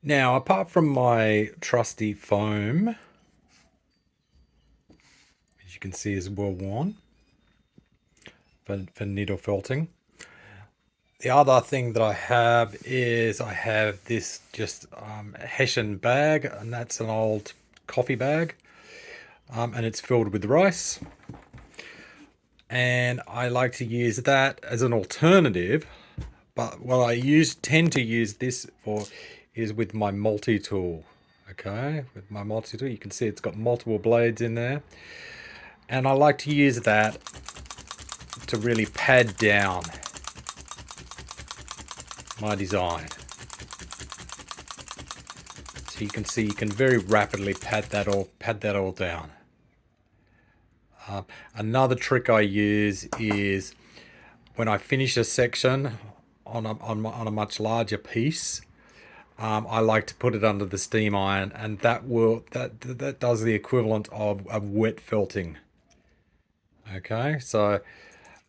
Now, apart from my trusty foam, as you can see is well worn for needle felting. The other thing that I have is I have this just Hessian bag, and that's an old coffee bag, and it's filled with rice. And I like to use that as an alternative, but what I tend to use this for is with my multi-tool. Okay, with my multi-tool, you can see it's got multiple blades in there, and I like to use that to really pad down my design. So you can see you can very rapidly pad that all down. Another trick I use is when I finish a section on a much larger piece, I like to put it under the steam iron, and that does the equivalent of wet felting. Okay, so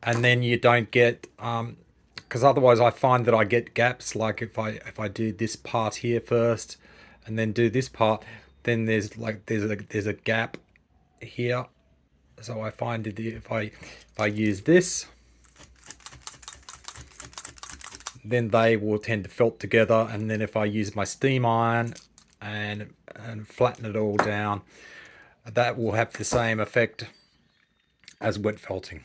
and then you don't get because otherwise I find that I get gaps. Like if I do this part here first, and then do this part, then there's a gap here. So I find that if I use this, then they will tend to felt together. And then if I use my steam iron and flatten it all down, that will have the same effect as wet felting.